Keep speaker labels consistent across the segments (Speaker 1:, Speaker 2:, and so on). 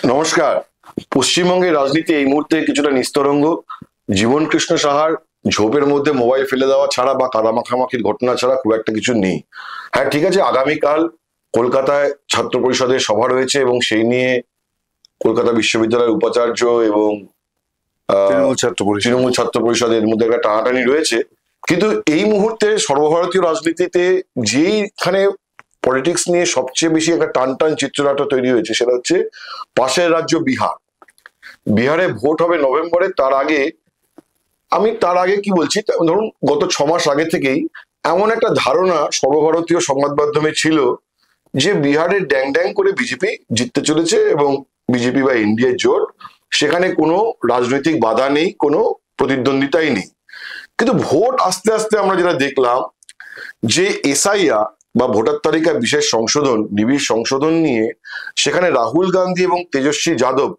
Speaker 1: নমস্কার। পশ্চিমবঙ্গের রাজনীতি এই মুহূর্তে কিছুটা নিস্তরঙ্গ। জীবন কৃষ্ণ সাহার ঝোপের মধ্যে মোবাইল ফেলে দেওয়া ছাড়া বা কাদা মাখামাখির ঘটনা ছাড়া খুব একটা কিছু নেই। হ্যাঁ, ঠিক আছে, আগামীকাল কলকাতায় ছাত্র পরিষদের সভা রয়েছে এবং সেই নিয়ে কলকাতা বিশ্ববিদ্যালয়ের উপাচার্য এবং তৃণমূল ছাত্র পরিষদের মধ্যে একটা টানাটানি রয়েছে। কিন্তু এই মুহূর্তে সর্বভারতীয় রাজনীতিতে যেইখানে পলিটিক্স নিয়ে সবচেয়ে বেশি একটা টান টান চিত্রনাট্য তৈরি হয়েছে সেটা হচ্ছে পাশের রাজ্য বিহার। বিহারে ভোট হবে নভেম্বরে। তার আগে কি বলছি, ধরুন গত 6 মাস আগে থেকেই এমন একটা ধারণা সর্বভারতীয় সংবাদ মাধ্যমে ছিল যে বিহারে ড্যাং ড্যাং করে বিজেপি জিততে চলেছে এবং বিজেপি বা এনডিএ জোট, সেখানে কোনো রাজনৈতিক বাধা নেই, কোনো প্রতিদ্বন্দ্বিতাই নেই। কিন্তু ভোট আস্তে আস্তে আমরা যেটা দেখলাম যে এসআইআর বা ভোটার তালিকা বিশেষ সংশোধন, নিবিড় সংশোধন নিয়ে সেখানে রাহুল গান্ধী এবং তেজস্বী যাদব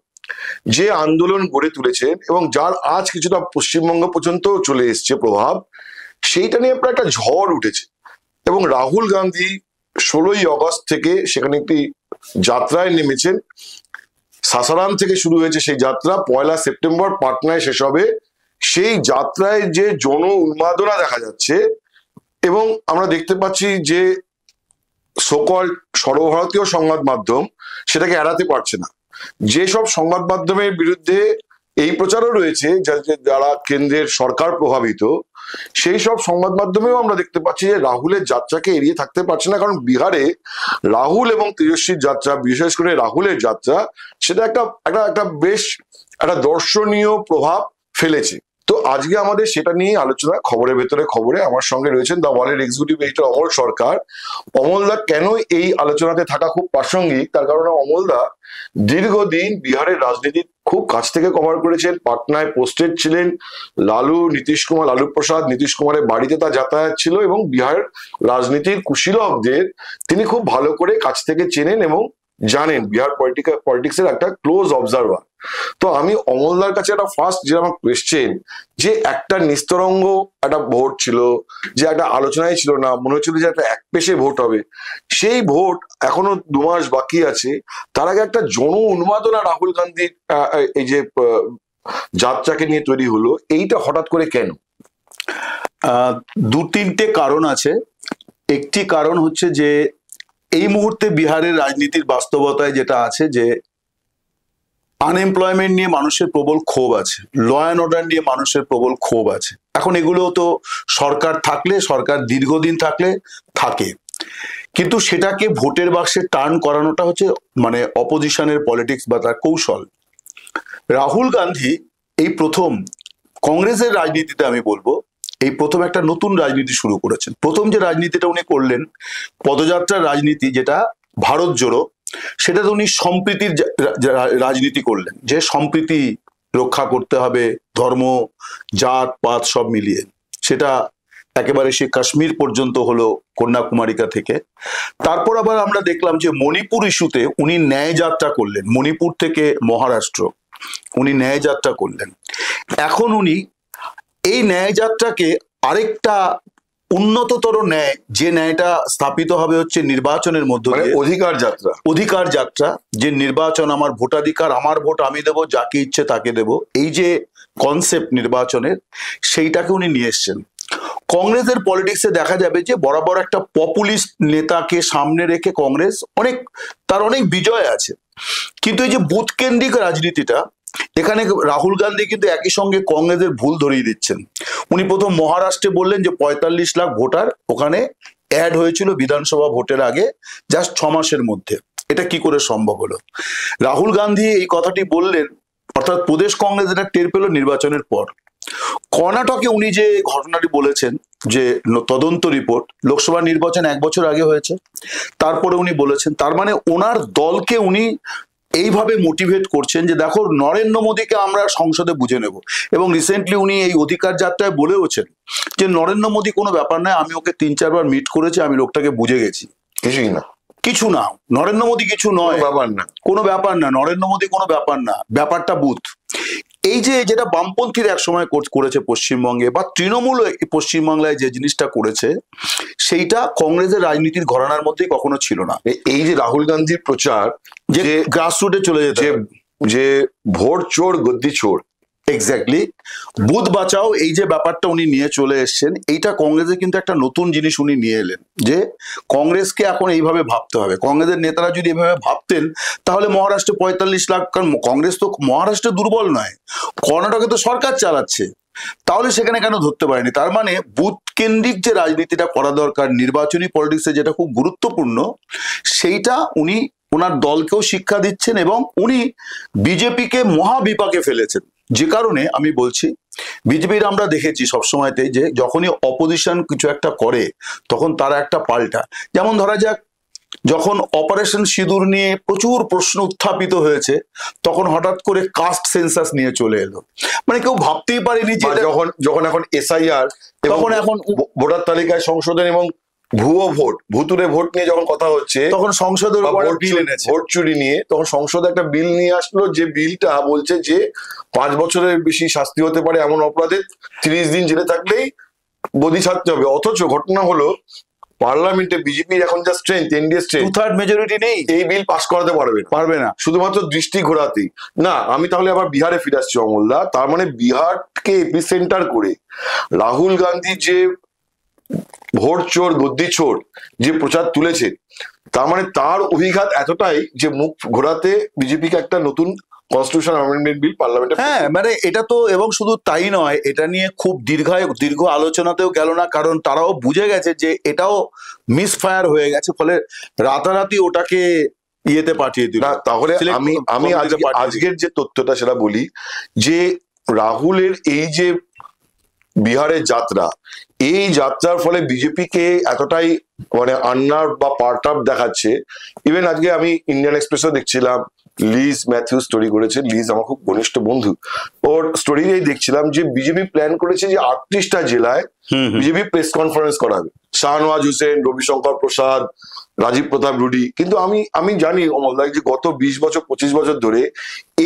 Speaker 1: যে আন্দোলন গড়ে তুলেছেন এবং যার আজ কিছুটা পশ্চিমবঙ্গ পর্যন্ত চলে এসছে প্রভাব, সেইটা নিয়ে প্রায় একটা ঝড় উঠেছে। এবং রাহুল গান্ধী 16ই অগস্ট থেকে সেখানে একটি যাত্রায় নেমেছেন। সাসারাম থেকে শুরু হয়েছে সেই যাত্রা, 1 সেপ্টেম্বর পাটনায় শেষ হবে। সেই যাত্রায় যে জন উন্মাদনা দেখা যাচ্ছে এবং আমরা দেখতে পাচ্ছি যে সকল সর্বভারতীয় সংবাদ মাধ্যম সেটাকে এড়াতে পারছে না। যেসব সংবাদ মাধ্যমের বিরুদ্ধে এই প্রচারও রয়েছে যারা কেন্দ্রের সরকার প্রভাবিত, সেই সব সংবাদ মাধ্যমেও আমরা দেখতে পাচ্ছি যে রাহুলের যাত্রাকে এড়িয়ে থাকতে পারছে না। কারণ বিহারে রাহুল এবং তেজস্বীর যাত্রা, বিশেষ করে রাহুলের যাত্রা, সেটা একটা বেশ একটা দর্শনীয় প্রভাব ফেলেছে। তো আজকে আমাদের সেটা নিয়ে আলোচনা, খবরের ভেতরে খবরে আমার সঙ্গে রয়েছেন দ্য ওয়ালের এক্সিকিউটিভ এডিটর অমল সরকার। অমলদা, কেন এই আলোচনাতে থাকা খুব প্রাসঙ্গিক, তার কারণে অমলদা দীর্ঘদিন বিহারের রাজনীতি খুব কাছ থেকে কভার করেছেন। পাটনায় পোস্টেড ছিলেন। লালু প্রসাদ নীতিশ কুমারের বাড়িতে তার যাতায়াত ছিল এবং বিহার রাজনীতির কুশীলবদের তিনি খুব ভালো করে কাছ থেকে চেনেন এবং জানেন। বিহার পলিটিক্সের একটা ক্লোজ অবজারভার। তো আমি অমলদার কাছে একটা ফার্স্ট যে আমার কোয়েশ্চেন, যে একটা নিস্তরঙ্গ একটা ভোট ছিল, যে একটা আলোচনায় ছিল না, মনে হচ্ছিল যে একটা একপেশে ভোট হবে, সেই ভোট এখনো 2 মাস বাকি আছে। তার আগে একটা জন উন্মাদনা রাহুল গান্ধীর এই যে যাত্রাকে নিয়ে তৈরি হলো, এইটা হঠাৎ করে কেন?
Speaker 2: 2-3টে কারণ আছে। একটি কারণ হচ্ছে যে এই মুহূর্তে বিহারের রাজনীতির বাস্তবতায় যেটা আছে যে আনএমপ্লয়মেন্ট নিয়ে মানুষের প্রবল ক্ষোভ আছে, ল অ্যান্ড অর্ডার নিয়ে মানুষের প্রবল ক্ষোভ আছে। এখন এগুলো তো সরকার দীর্ঘদিন থাকলে থাকে, কিন্তু সেটাকে ভোটের বাক্সে টার্ন করানোটা হচ্ছে মানে অপোজিশনের পলিটিক্স বা তার কৌশল। রাহুল গান্ধী এই প্রথম কংগ্রেসের রাজনীতিতে, আমি বলবো এই প্রথম একটা নতুন রাজনীতি শুরু করেছেন। প্রথম যে রাজনীতিটা উনি করলেন, পদযাত্রার রাজনীতি, যেটা ভারত জোড়ো, সেটাতে উনি সম্প্রীতির রাজনীতি করলেন, যে সম্প্রীতি রক্ষা করতে হবে, ধর্ম, জাত পাত সব মিলিয়ে। সেটা একেবারে সে কাশ্মীর পর্যন্ত হলো, কন্যাকুমারিকা থেকে। তারপর আবার আমরা দেখলাম যে মণিপুর ইস্যুতে উনি ন্যায় যাত্রা করলেন। মণিপুর থেকে মহারাষ্ট্র উনি ন্যায় যাত্রা করলেন। এখন উনি এই ন্যায় যাত্রাকে আরেকটা উন্নততর ন্যায়, যে ন্যায়টা স্থাপিত হবে হচ্ছে নির্বাচনের মধ্য দিয়ে, অধিকার যাত্রা, যে নির্বাচন আমার ভোটাধিকার, আমার ভোট আমি দেবো, যাকে ইচ্ছে তাকে দেব, এই যে কনসেপ্ট নির্বাচনের, সেইটাকে উনি নিয়ে এসছেন। কংগ্রেসের পলিটিক্সে দেখা যাবে যে বরাবর একটা পপুলিস্ট নেতাকে সামনে রেখে কংগ্রেস তার অনেক বিজয় আছে, কিন্তু এই যে বুথ কেন্দ্রিক রাজনীতিটা, এখানে রাহুল গান্ধী কিন্তু একই সঙ্গে কংগ্রেসের ভুল ধরিয়ে দিচ্ছেন। উনি প্রথম মহারাষ্ট্রে বললেন যে 45 লাখ ভোটার ওখানে অ্যাড হয়েছিল বিধানসভা ভোটের আগে, জাস্ট 6 মাসের মধ্যে। এটা কি করে সম্ভব হলো? রাহুল গান্ধী এই কথাটি বললেন, অর্থাৎ প্রদেশ কংগ্রেস এটা টের পেল নির্বাচনের পর। কর্ণাটকে উনি যে ঘটনাটি বলেছেন, যে তদন্ত রিপোর্ট, লোকসভা নির্বাচন 1 বছর আগে হয়েছে, তারপরে উনি বলেছেন, তার মানে ওনার দলকে উনি এইভাবে মোটিভেট করছেন যে দেখো, নরেন্দ্র মোদীকে আমরা সংসদে বুঝে নেব। এবং রিসেন্টলি উনি এই অধিকার যাত্রায় বলেওছেন যে নরেন্দ্র মোদী কোনো ব্যাপার নয়, আমি ওকে 3-4 বার মিট করেছি, আমি লোকটাকে বুঝে গেছি। কিছু না, নরেন্দ্র মোদী কিছু নয়, কোনো ব্যাপার না, নরেন্দ্র মোদী কোনো ব্যাপার না, ব্যাপারটা বুথ। এই যে যেটা বামপন্থীর এক সময় করেছে পশ্চিমবঙ্গে, বা তৃণমূল পশ্চিমবাংলায় যে জিনিসটা করেছে, সেইটা কংগ্রেসের রাজনীতির ঘরানার মধ্যেই কখনো ছিল না।
Speaker 1: এই যে রাহুল গান্ধীর প্রচার
Speaker 2: যে গ্রাসরুটে চলে যেতে,
Speaker 1: যে ভোট চোর গদ্দি চোর,
Speaker 2: এক্স্যাক্টলি, বুথ বাঁচাও, এই যে ব্যাপারটা উনি নিয়ে চলে এসছেন, এইটা কংগ্রেসের কিন্তু একটা নতুন জিনিস উনি নিয়ে এলেন, যে কংগ্রেসকে এখন এইভাবে ভাবতে হবে। কংগ্রেসের নেতারা যদি এভাবে ভাবতেন, তাহলে মহারাষ্ট্রে 45 লাখ, কারণ কংগ্রেস তো মহারাষ্ট্রে দুর্বল নয়, কর্ণাটকে তো সরকার চালাচ্ছে, তাহলে সেখানে কেন ধরতে পারেনি? তার মানে বুথ কেন্দ্রিক যে রাজনীতিটা করা দরকার নির্বাচনী পলিটিক্সে, যেটা খুব গুরুত্বপূর্ণ, সেইটা উনি ওনার দলকেও শিক্ষা দিচ্ছেন, এবং উনি বিজেপিকে মহাবিপাকে ফেলেছেন। যে কারণে আমি বলছি, বিজেপির আমরা দেখেছি সবসময়তে যে যখনই অপোজিশন কিছু একটা করে, তখন তারা একটা পাল্টা। যেমন ধরা যাক, যখন অপারেশন সিঁদুর নিয়ে প্রচুর প্রশ্ন উত্থাপিত হয়েছে, তখন হঠাৎ করে কাস্ট সেন্সাস নিয়ে চলে এলো। মানে কেউ ভাবতেই পারেনি যে
Speaker 1: যখন এখন এসআইআর,
Speaker 2: তখন এখন
Speaker 1: ভোটার তালিকায় সংশোধন এবং ভুয়ো ভোট, ভুতুরে ভোট নিয়ে যখন কথা হচ্ছে,
Speaker 2: তখন সংসদের
Speaker 1: ভোট চুরি নিয়ে, তখন সংসদে একটা বিল নিয়ে আসলো, যে বিলটা বলছে যে 5 বছরের বেশি শাস্তি হতে পারে এমন অপরাধে 30 দিন জেলে থাকলেই বদি ছাড়তে হবে। অথচ ঘটনা হলো, পার্লামেন্টে বিজেপির এখন যা স্ট্রেংথ, এনডিএ স্ট্রেংথ,
Speaker 2: 2/3 মেজরিটি নেই,
Speaker 1: এই বিল পাস করাতে পারবে না, শুধুমাত্র দৃষ্টি ঘোরাতেই না। আমি তাহলে আবার বিহারে ফিরে আসছি অমলদা। তার মানে বিহারকে এপিসেন্টার করে রাহুল গান্ধী যে ভোট চোর গদ্দি চোর যে প্রচার তুলেছে, তার মানে তার অভিঘাত এতটাই যে মুখ ঘোরাতে বিজেপিকে একটা নতুন কনস্টিটিউশন অ্যামেন্ডমেন্ট বিল পার্লামেন্টে।
Speaker 2: হ্যাঁ, মানে এটা তো, এবং শুধু তাই নয়, এটা নিয়ে খুব দীর্ঘ আলোচনাতেও গেল না, কারণ তারাও বুঝে গেছে যে এটাও মিসফায়ার হয়ে গেছে, ফলে রাতারাতি ওটাকে ইয়েতে পাঠিয়ে দিল।
Speaker 1: তাহলে আমি আজকের যে তথ্যটা সেটা বলি, যে রাহুলের এই যে বিহারের যাত্রা, এই যাত্রার ফলে বিজেপিকে এতটাই মানে আন্নার বা পার্ট আপ দেখাচ্ছে। ইভেন আজকে আমি ইন্ডিয়ান এক্সপ্রেসও দেখছিলাম, লিজ ম্যাথিউ স্টোরি করেছে, লিজ আমার খুব ঘনিষ্ঠ বন্ধু, ওর স্টোরিতেই দেখছিলাম যে বিজেপি প্ল্যান করেছে যে 38টা জেলায় বিজেপি প্রেস কনফারেন্স করাবে। শাহনওয়াজ হোসেন, রবিশঙ্কর প্রসাদ, রাজীব প্রতাপ রুডি। কিন্তু আমি জানি অমলদা, যে গত 20 বছর 25 বছর ধরে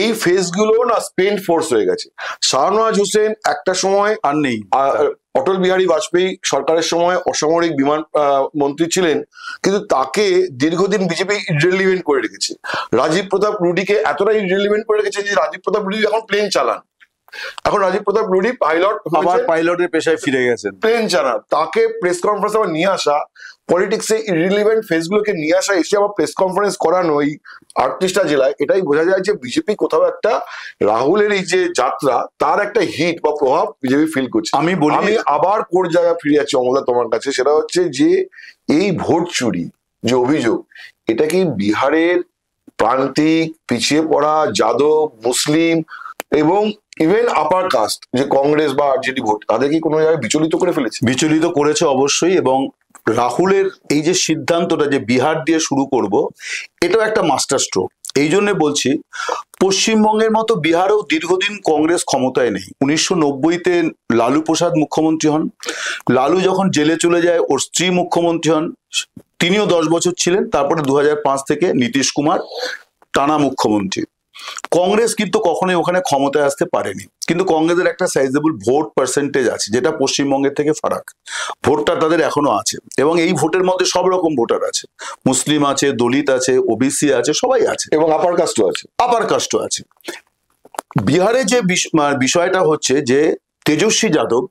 Speaker 1: এই ফেস গুলো না স্পেন্ড ফোর্স হয়ে গেছে। শাহনওয়াজ হোসেন একটা সময়
Speaker 2: আর নেই,
Speaker 1: অটল বিহারী বাজপেয়ী সরকারের সময় অসামরিক বিমান মন্ত্রী ছিলেন, কিন্তু তাকে দীর্ঘদিন বিজেপি ইররিলেভেন্ট করে রেখেছে। রাজীব প্রতাপ রুডিকে এতটা ইররিলেভেন্ট করে রেখেছে যে রাজীব প্রতাপ রুডি এখন প্লেন চালান। এখন রাজীব প্রতাপ রুডি
Speaker 2: পাইলটের পেশায় ফিরে গেছেন,
Speaker 1: প্লেন চালান। তাকে প্রেস কনফারেন্স আবার নিয়ে আসা, পলিটিক্সে ইররিলেভেন্ট ফেস গুলোকে নিয়ে আসা, এসে আবার প্রেস কনফারেন্স করানো এই 38টা জেলায়, এটাই বোঝা যায় যে বিজেপি কোথাও একটা রাহুলের এই যে যাত্রা, তার একটা হিট বা প্রভাব বিজেপি ফিল করছে। আমি আবার কোর জায়গায় ফিরে যাচ্ছি অমলা তোমার কাছে, সেটা হচ্ছে যে এই ভোট চুরি যে অভিযোগ, এটা কি বিহারের প্রান্তিক পিছিয়ে পড়া যাদব, মুসলিম এবং ইভেন আপার কাস্ট যে কংগ্রেস বা আরজেডি ভোট, তাদের কি কোনো জায়গায় বিচলিত করে ফেলেছে?
Speaker 2: বিচলিত করেছে অবশ্যই। এবং রাহুলের এই যে সিদ্ধান্তটা যে বিহার দিয়ে শুরু করব, এটাও একটা মাস্টার স্ট্রোক। এই জন্য বলছি, পশ্চিমবঙ্গের মতো বিহারেও দীর্ঘদিন কংগ্রেস ক্ষমতায় নেই। 1990-তে লালু প্রসাদ মুখ্যমন্ত্রী হন, লালু যখন জেলে চলে যায়, ওর স্ত্রী মুখ্যমন্ত্রী হন, তিনিও 10 বছর ছিলেন। তারপরে 2005 থেকে নীতিশ কুমার টানা মুখ্যমন্ত্রী। কংগ্রেস কিন্তু কখনোই ওখানে ক্ষমতায় আসতে পারেনি, কিন্তু কংগ্রেসের একটা সাইজেবল ভোট পার্সেন্টেজ আছে, যেটা পশ্চিমবঙ্গের থেকে ফারাক। ভোটটা তাদের এখনো আছে, এবং এই ভোটের মধ্যে সব রকম ভোটার আছে, মুসলিম আছে, দলিত আছে, ওবিসি আছে, সবাই আছে,
Speaker 1: এবং আপার কাস্টও আছে।
Speaker 2: বিহারে যে বিষয়টা হচ্ছে যে তেজস্বী যাদব,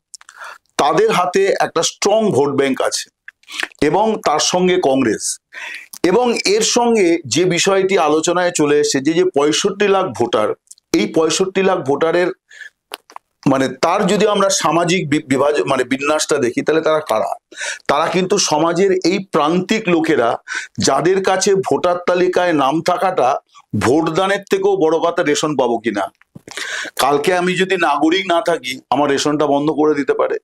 Speaker 2: তাদের হাতে একটা স্ট্রং ভোট ব্যাংক আছে, এবং তার সঙ্গে কংগ্রেস, এবং এর সঙ্গে যে বিষয়টি আলোচনায় চলে এসেছে যে 65 লাখ ভোটার, এই 65 লাখ ভোটারের মানে তার যদি আমরা সামাজিক বিভাজন মানে বিন্যাসটা দেখি, তাহলে তারা কারা? তারা কিন্তু সমাজের এই প্রান্তিক লোকেরা, যাদের কাছে ভোটার তালিকায় নাম থাকাটা ভোটদানের থেকেও বড় কথা রেশন পাবো কিনা। কালকে আমি যদি নাগরিক না থাকি, আমার রেশনটা বন্ধ করে দিতে পারে।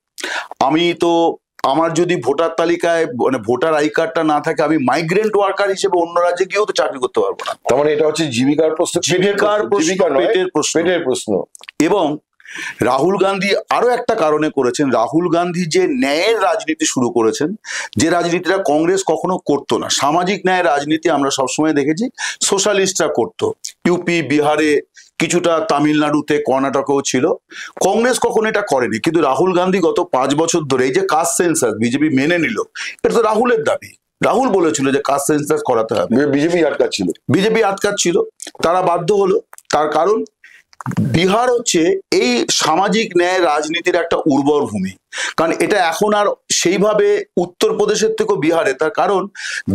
Speaker 2: আমার যদি ভোটার তালিকায় মানে ভোটার আই কার্ডটা না থাকে, আমি মাইগ্রেন্ট ওয়ার্কার হিসেবে অন্য রাজ্যে গিয়েও তো চাকরি করতে পারবো না।
Speaker 1: তার মানে এটা হচ্ছে জীবিকার প্রশ্ন,
Speaker 2: পেটের প্রশ্ন।
Speaker 1: এবং
Speaker 2: রাহুল গান্ধী আরো একটা কারণে করেছেন। রাহুল গান্ধী যে ন্যায়ের রাজনীতি শুরু করেছেন, যে রাজনীতিটা কংগ্রেস কখনো করতো না, সামাজিক ন্যায়ের রাজনীতি আমরা সবসময় দেখেছি সোশ্যালিস্টরা করতো, ইউপি বিহারে কিছুটা, তামিলনাড়ুতে, কর্ণাটকেও ছিল, কংগ্রেস কখনো এটা করেনি। কিন্তু রাহুল গান্ধী গত 5 বছর ধরে এই যে কাস্ট সেন্সাস বিজেপি মেনে নিল, এটা তো রাহুলের দাবি। রাহুল বলেছিল যে কাস্ট সেন্সাস করাতে হবে, বিজেপি আটকাচ্ছিল, তারা বাধ্য হলো। তার কারণ বিহার হচ্ছে এই সামাজিক ন্যায় রাজনীতির একটা উর্বর ভূমি। কারণ এটা এখন আর সেইভাবে উত্তরপ্রদেশের থেকেও বিহারে, তার কারণ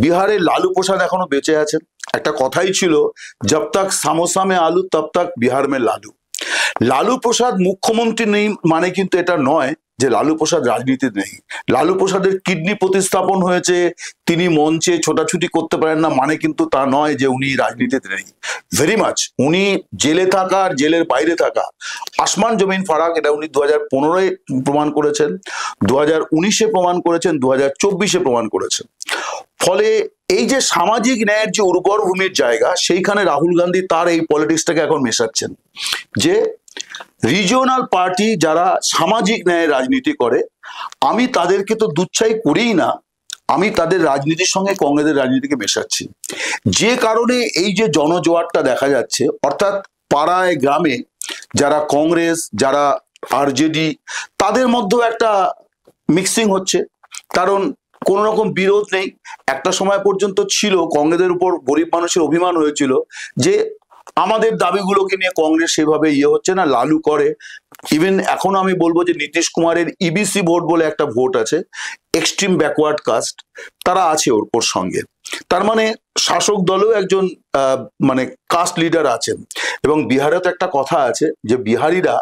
Speaker 2: বিহারে লালু প্রসাদ এখনো বেঁচে আছেন। একটা কথাই ছিল, জব তক সামোসা মে আলু তব তক বিহার মে লালু। লালু প্রসাদ মুখ্যমন্ত্রী নেই মানে কিন্তু এটা নয় যে লালু প্রসাদ রাজনীতিতে নেই। লালু প্রসাদের কিডনি প্রতিস্থাপন হয়েছে, তিনি মঞ্চে ছোটাছুটি করতে পারেন না মানে কিন্তু তা নয় যে উনি রাজনীতিতে নেই। ভেরি মাচ উনি জেলে থাকা আর জেলের বাইরে থাকা আসমান জমিন ফারাক। এটা উনি 2015-এ প্রমাণ করেছেন, 2019-এ প্রমাণ করেছেন, 2024-এ প্রমাণ করেছেন। ফলে এই যে সামাজিক ন্যায়ের যে উর্বর ভূমির জায়গা, সেইখানে রাহুল গান্ধী তার এই পলিটিক্সটাকে এখন মেশাচ্ছেন যে রিজিওনাল পার্টি যারা সামাজিক ন্যায়ের রাজনীতি করে, আমি তাদেরকে তো দুচ্ছাই করিই না, আমি তাদের রাজনীতির সঙ্গে কংগ্রেসের রাজনীতিকে মেশাচ্ছি। যে কারণে এই যে জনজোয়ারটা দেখা যাচ্ছে, অর্থাৎ পাড়ায় গ্রামে যারা কংগ্রেস, যারা আরজেডি, তাদের মধ্যেও একটা মিক্সিং হচ্ছে। কারণ কোন রকম বিরোধ নেই। একটা সময় পর্যন্ত ছিল কংগ্রেসের উপর গরিব মানুষের অভিমান হয়েছিল যে আমাদের দাবিগুলোকে নিয়ে কংগ্রেস সেভাবে হচ্ছে না, লালু করে। ইভেন এখন আমি বলবো যে নীতিশ কুমারের ইবিসি ভোট বলে একটা ভোট আছে, এক্সট্রিম ব্যাকওয়ার্ড কাস্ট, তারা আছে ওর সঙ্গে। তার মানে শাসক দলেও একজন মানে কাস্ট লিডার আছেন। এবং বিহারে তো একটা কথা আছে যে বিহারিরা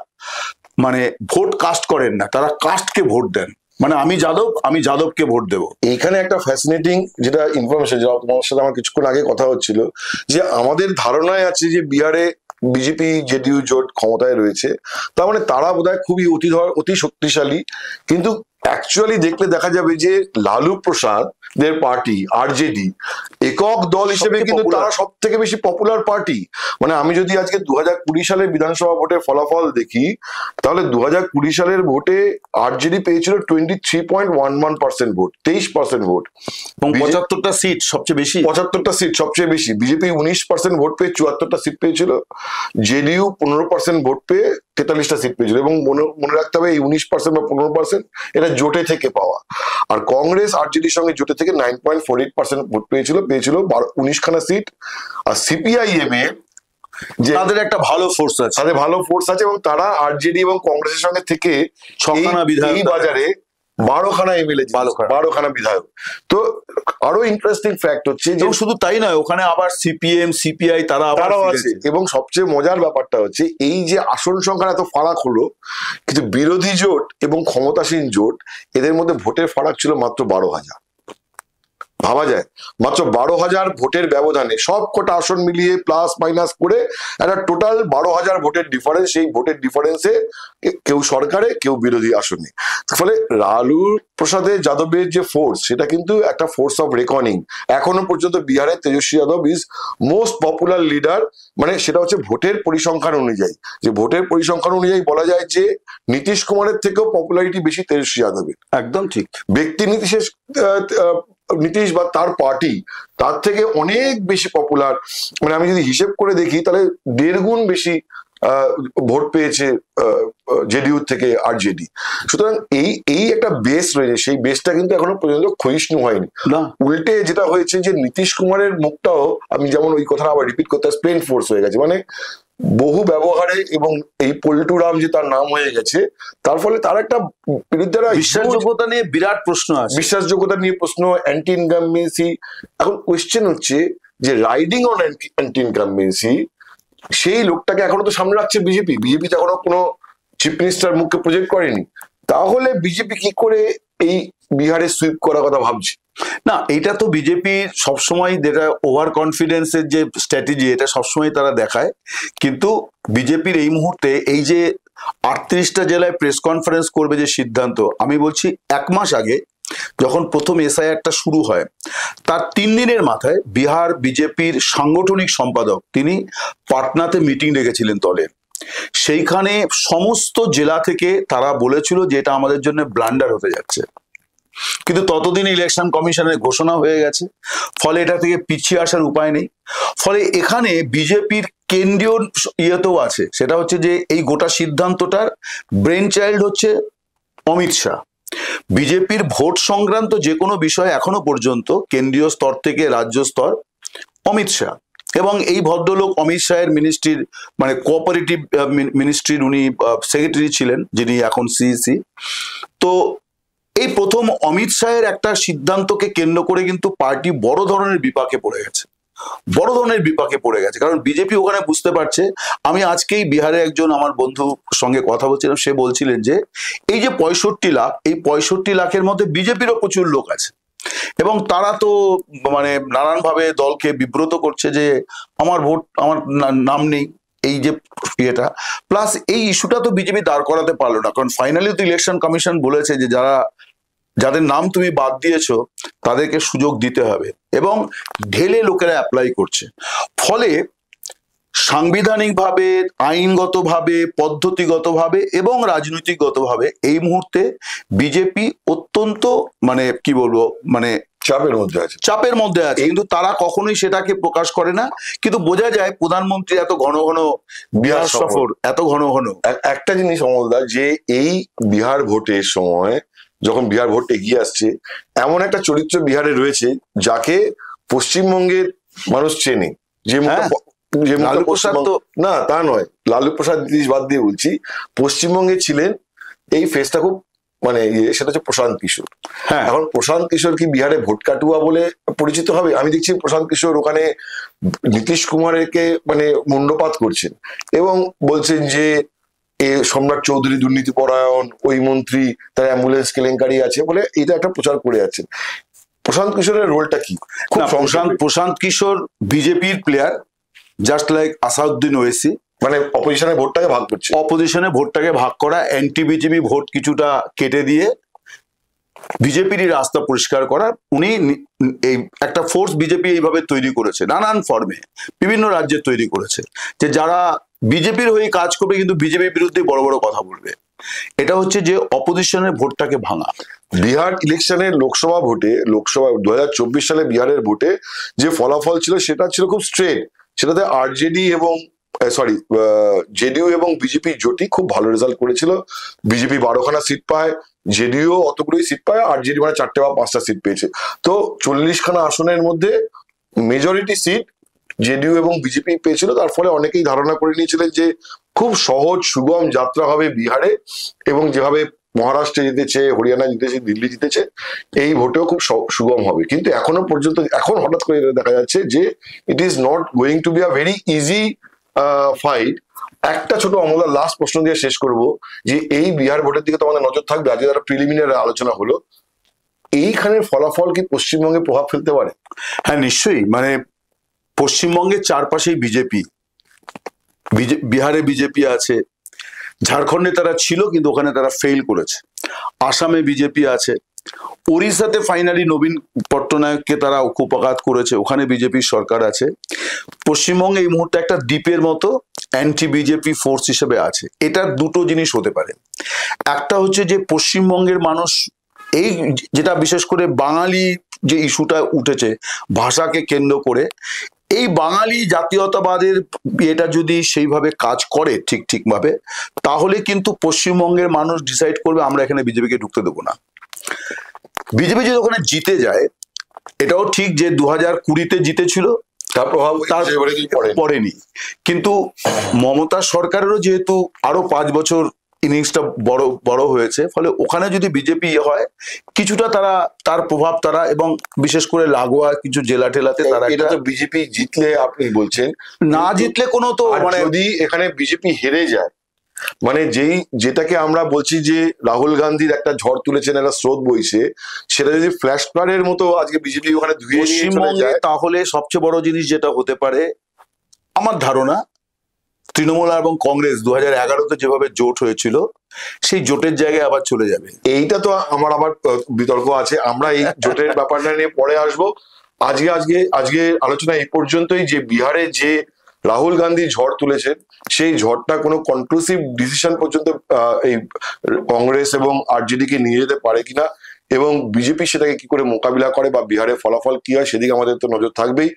Speaker 2: মানে ভোট কাস্ট করেন না, তারা কাস্টকে ভোট দেন। মানে আমি যাদব, আমি যাদবকে ভোট দেবো।
Speaker 1: এইখানে একটা ফ্যাসিনেটিং যেটা ইনফরমেশন, যেটা তোমার সাথে আমার কিছুক্ষণ আগে কথা হচ্ছিল, যে আমাদের ধারণায় আছে যে বিহারে বিজেপি জেডিইউ জোট ক্ষমতায় রয়েছে, তার মানে তারা বোধহয় খুবই অতি শক্তিশালী। কিন্তু অ্যাকচুয়ালি দেখলে দেখা যাবে যে লালু প্রসাদ দের পার্টি আরজেডি একক দল হিসেবে কিন্তু তারা সব থেকে বেশি পপুলার পার্টি। মানে আমি যদি আজকে 2020 সালের বিধানসভা ভোটের ফলাফল দেখি, তাহলে 2020 সালের ভোটে আরজেডি পেয়েছিল 23.11% ভোট, 23% ভোট,
Speaker 2: এবং 75টা সিট সবচেয়ে বেশি,
Speaker 1: 75টা সিট সবচেয়ে বেশি। বিজেপি 19% ভোট পেয়ে 74টা সিট পেয়েছিল, জেডিইউ 15% ভোট পেয়ে 43টা সিট পেয়েছিল। এবং মনে রাখতে হবে এই 19% বা 15% এটা জোটে থেকে পাওয়া। আর কংগ্রেস আরজেডির সঙ্গে জোটে থেকে 9.48% ভোট পেয়েছিল 19খানা সিট। আর সিপিআইএম এ যে
Speaker 2: তাদের একটা ভালো ফোর্স আছে,
Speaker 1: তাদের ভালো ফোর্স আছে, এবং তারা আরজেডি এবং কংগ্রেসের সঙ্গে থেকে
Speaker 2: 6খানা বিধায়ক,
Speaker 1: এই বাজারে 12খানা এমএলএ, 12খানা বিধায়ক। তো আরো ইন্টারেস্টিং ফ্যাক্ট হচ্ছে যে
Speaker 2: শুধু তাই নয়, ওখানে আবার সিপিএম সিপিআই তারাও
Speaker 1: আছে। এবং সবচেয়ে মজার ব্যাপারটা হচ্ছে এই যে আসন সংখ্যার এত ফারাক হলো, কিন্তু বিরোধী জোট এবং ক্ষমতাসীন জোট এদের মধ্যে ভোটের ফারাক ছিল মাত্র 12,000। ভাবা যায়, মাত্র 12,000 ভোটের ব্যবধানে সব কটা আসন মিলিয়ে প্লাস মাইনাস করে একটা টোটাল 12,000 ভোটের ডিফারেন্স। সেই ভোটের ডিফারেন্সে কেউ সরকারে কেউ বিরোধী আসনে। ফলে লালু প্রসাদের যাদবের যে ফোর্স, সেটা কিন্তু একটা ফোর্স অফ রেকনিং। এখনো পর্যন্ত বিহারে Tejashwi Yadav is most popular leader. মানে সেটা হচ্ছে ভোটের পরিসংখ্যান অনুযায়ী, যে ভোটের পরিসংখ্যান অনুযায়ী বলা যায় যে নীতিশ কুমারের থেকেও পপুলারিটি বেশি তেজস্বী যাদবের।
Speaker 2: একদম ঠিক।
Speaker 1: ব্যক্তি নীতিশ বা তার পার্টি তার থেকে অনেক বেশি পপুলার। মানে আমি যদি হিসেব করে দেখি তাহলে 1.5 গুণ বেশি ভোট পেয়েছে জেডিইউ থেকে আরজেডি। সুতরাং এই একটা বেস রয়েছে, সেই বেসটা কিন্তু এখনো পর্যন্ত ক্ষয়িষ্ণু হয়নি। উল্টে যেটা হয়েছে যে নীতিশ কুমারের মুখটাও, আমি যেমন ওই কথাটা আবার রিপিট করতে, স্পেন ফোর্স হয়ে গেছে। মানে বহু ব্যবহারে, এবং এই পল্টুরাম যে তার নাম হয়ে গেছে, তার ফলে তার একটা বিরুদ্ধে
Speaker 2: বিশ্বাসযোগ্যতা নিয়ে বিরাট প্রশ্ন আছে,
Speaker 1: বিশ্বাসযোগ্যতা নিয়ে প্রশ্ন, অ্যান্টি ইনকামবেন্সি। এখন কোয়েশ্চেন হচ্ছে যে রাইডিং অন অ্যান্টি ইনকামবেন্সি, সেই লোকটাকে এখনো তো সামনে রাখছে বিজেপি। বিজেপি তো এখনো কোনো চিফ মিনিস্টার মুখকে প্রজেক্ট করেনি। তাহলে বিজেপি কি করে এই বিহারে সুইপ করার কথা ভাবছে?
Speaker 2: না, এটা তো বিজেপি সবসময়, যেটা ওভার কনফিডেন্সের যে স্ট্র্যাটেজি, এটা সবসময় তারা দেখায়। কিন্তু বিজেপির এই মুহূর্তে এই যে 38টা জেলায় প্রেস কনফারেন্স করবে যে সিদ্ধান্ত, আমি বলছি 1 মাস আগে যখন প্রথম এসআইআরটা শুরু হয়, তার 3 দিনের মাথায় বিহার বিজেপির সাংগঠনিক সম্পাদক তিনি পাটনাতে মিটিং রেখেছিলেন দলের। সেইখানে সমস্ত জেলা থেকে তারা বলেছিল যে এটা আমাদের জন্য ব্লান্ডার হতে যাচ্ছে, কিন্তু ততদিন ইলেকশন কমিশনের ঘোষণা হয়ে গেছে, ফলে এটা থেকে পিছিয়ে আসার উপায় নেই। ফলে এখানে বিজেপির কেন্দ্রীয় ইয়েতেও আছে, সেটা হচ্ছে যে এই গোটা সিদ্ধান্তটার ব্রেন চাইল্ড হচ্ছে অমিত শাহ। বিজেপির ভোট সংক্রান্ত যে কোনো বিষয় এখনো পর্যন্ত কেন্দ্রীয় স্তর থেকে রাজ্য স্তর অমিত শাহ, এবং এই ভদ্রলোক অমিত শাহের মিনিস্ট্রির মানে কোঅপারেটিভ মিনিস্ট্রির উনি সেক্রেটারি ছিলেন, যিনি এখন সিইসি। তো এই প্রথম অমিত শাহের একটা সিদ্ধান্তকে কেন্দ্র করে কিন্তু পার্টি বড় ধরনের বিপাকে পড়ে গেছে, বড় ধরনের বিপাকে পড়ে গেছে। কারণ বিজেপি ওখানে বুঝতে পারছে, আমি আজকেই বিহারে একজন আমার বন্ধুর সঙ্গে কথা বলছিলাম, সে বলছিলেন যে এই যে 65 লাখ, এই 65 লাখের মধ্যে বিজেপিরও প্রচুর লোক আছে, এবং তারা তো মানে নানানভাবে দলকে বিব্রত করছে যে আমার ভোট, আমার নাম নেই, এই যে ইয়েটা। প্লাস এই ইস্যুটা তো বিজেপি দাঁড় করাতে পারলো না, কারণ ফাইনালি তো ইলেকশন কমিশন বলেছে যে যাদের নাম তুমি বাদ দিয়েছো তাদেরকে সুযোগ দিতে হবে, এবং ঢেলে লোকেরা অ্যাপ্লাই করছে। ফলে সাংবিধানিকভাবে, আইনগতভাবে, পদ্ধতিগতভাবে এবং রাজনৈতিকগতভাবে এই মুহূর্তে বিজেপি অত্যন্ত মানে কি বলবো, মানে চাপের মধ্যে আছে, কিন্তু তারা কখনোই সেটাকে প্রকাশ করে না। কিন্তু বোঝা যায় প্রধানমন্ত্রী এত ঘন ঘন বিহার সফর, এত ঘন ঘন
Speaker 1: একটা জিনিস অমলদা, যে এই বিহার ভোটের সময় যখন বিহার ভোট এগিয়ে আসছে, এমন একটা চরিত্র বিহারে রয়েছে যাকে পশ্চিমবঙ্গের মানুষ চেনে, যে লালু প্রসাদ, তো না তা নয়, লালু প্রসাদ বাদ দিয়ে বলছি, পশ্চিমবঙ্গে ছিলেন এই ফেসটা খুব মানে সেটা হচ্ছে প্রশান্ত কিশোর। এখন প্রশান্ত কিশোর কি বিহারে ভোট কাটুয়া বলে পরিচিত হবে? আমি দেখছি প্রশান্ত কিশোর ওখানে নীতিশ কুমারকে মানে মুন্ডপাত করছেন এবং বলছেন যে সম্রাট চৌধুরী দুর্নীতি পরায়ণ, ওই মন্ত্রী তার অ্যাম্বুলেন্স কেলেঙ্কারি আছে বলে এটা একটা প্রচার করে যাচ্ছেন। প্রশান্ত কিশোরের রোলটা কি?
Speaker 2: প্রশান্ত কিশোর বিজেপির প্লেয়ার, জাস্ট লাইক আসাদুদ্দিন ওয়েসি,
Speaker 1: মানে অপোজিশনের ভোটটাকে ভাগ করছে,
Speaker 2: অপোজিশনের ভোটটাকে ভাগ করা, অ্যান্টি বিজেপি ভোট কিছুটা কেটে দিয়ে বিজেপিরই রাস্তা পরিষ্কার করা। উনি এই একটা ফোর্স বিজেপি এইভাবে তৈরি করেছে, নানান ফর্মে বিভিন্ন রাজ্যে তৈরি করেছে, যে যারা বিজেপির হয়ে কাজ করবে কিন্তু বিজেপির বিরুদ্ধে বড় বড় কথা বলবে। এটা হচ্ছে যে অপোজিশনের ভোটটাকে ভাঙা।
Speaker 1: বিহার ইলেকশনের লোকসভা 2024 সালে বিহারের ভোটে যে ফলাফল ছিল সেটা ছিল খুব স্ট্রেট। সেটাতে জেডিইউ এবং বিজেপি জোটই খুব ভালো রেজাল্ট করেছিল। বিজেপি 12খানা সিট পায়, জেডিইউ অতগুলোই সিট পায়, আরজেডি মানে 4টে বা 5টা সিট পেয়েছে। তো 40খানা আসনের মধ্যে মেজরিটি সিট জেডিইউ এবং বিজেপি পেয়েছিল। তার ফলে অনেকেই ধারণা করে নিয়েছিলেন যে খুব সহজ সুগম যাত্রা হবে বিহারে, এবং যেভাবে মহারাষ্ট্রে জিতেছে, হরিয়ানা জিতেছে, দিল্লি জিতেছে, এই ভোটেও খুব সুগম হবে। কিন্তু এখনো পর্যন্ত এখন হঠাৎ করে দেখা যাচ্ছে যে it is not going to be a very easy fight. একটা ছোট আমলার লাস্ট প্রশ্ন দিয়ে শেষ করব, যে এই বিহার ভোটের দিকে তো আমাদের নজর থাকবে। আজকে যারা প্রিলিমিনারি আলোচনা হলো, এইখানের ফলাফল কি পশ্চিমবঙ্গে প্রভাব ফেলতে পারে?
Speaker 2: হ্যাঁ, নিশ্চয়ই। মানে পশ্চিমবঙ্গের চারপাশেই বিজেপি, বিহারে বিজেপি আছে, ঝাড়খণ্ডে তারা ছিল কিন্তু ওখানে তারা ফেল করেছে, আসামে বিজেপি আছে, ওড়িশাতে ফাইনালি নবীন পট্টনায়ককে তারা কুপঘাত করেছে, ওখানে বিজেপির সরকার আছে। পশ্চিমবঙ্গে এই মুহূর্তে একটা দ্বীপের মতো অ্যান্টি বিজেপি ফোর্স হিসেবে আছে। এটার দুটো জিনিস হতে পারে। একটা হচ্ছে যে পশ্চিমবঙ্গের মানুষ এই যেটা বিশেষ করে বাঙালি যে ইস্যুটা উঠেছে ভাষাকে কেন্দ্র করে, এই বাঙালি জাতীয়তাবাদের এটা যদি সেইভাবে কাজ করে ঠিকভাবে, তাহলে কিন্তু পশ্চিমবঙ্গের মানুষ ডিসাইড করবে আমরা এখানে বিজেপিকে ঢুকতে দেবো না। বিজেপি যদি ওখানে জিতে যায়, এটাও ঠিক যে 2020-তে জিতেছিল,
Speaker 1: তার প্রভাব
Speaker 2: পড়েনি, কিন্তু মমতা সরকারেরও যেহেতু আরো 5 বছর ইনিংসটা বড় হয়েছে, ফলে ওখানে যদি বিজেপি হয় কিছুটা তার প্রভাব তারা, এবং বিশেষ করে লাগোয়া কিছু জেলা ঠেলাতে তারা।
Speaker 1: এটা তো বিজেপি জিতলে আপনি বলছেন,
Speaker 2: না জিতলে কোনো তো মানে
Speaker 1: যদি এখানে বিজেপি হেরে যায়, মানে যেটাকে আমরা বলছি যে রাহুল গান্ধীর একটা ঝড় তুলেছেন, একটা স্রোত বইছে, সেটা যদি ফ্ল্যাশ ফ্লাডের মতো আজকে বিজেপি ওখানে ধুয়ে নিয়ে চলে যায়,
Speaker 2: তাহলে সবচেয়ে বড় জিনিস যেটা হতে পারে আমার ধারণা, তৃণমূল এবং কংগ্রেস 2011-তে যেভাবে জোট হয়েছিল সেই জোটের জায়গায় আবার চলে যাবে।
Speaker 1: এইটা তো আমার আবার বিতর্ক আছে, আমরা এই জোটের ব্যাপারটা নিয়ে পরে আসবো। আজকে আলোচনা এই পর্যন্তই। যে বিহারে যে রাহুল গান্ধী ঝড় তুলেছে, সেই ঝড়টা কোনো কনক্লুসিভ ডিসিশন পর্যন্ত এই কংগ্রেস এবং আরজেডি কে নিয়ে যেতে পারে কিনা, এবং বিজেপি সেটাকে কি করে মোকাবিলা করে বা বিহারের ফলাফল কি হয় সেদিকে আমাদের তো নজর থাকবেই।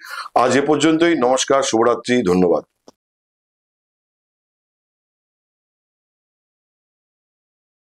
Speaker 1: আজ এ পর্যন্তই, নমস্কার, শুভরাত্রি, ধন্যবাদ।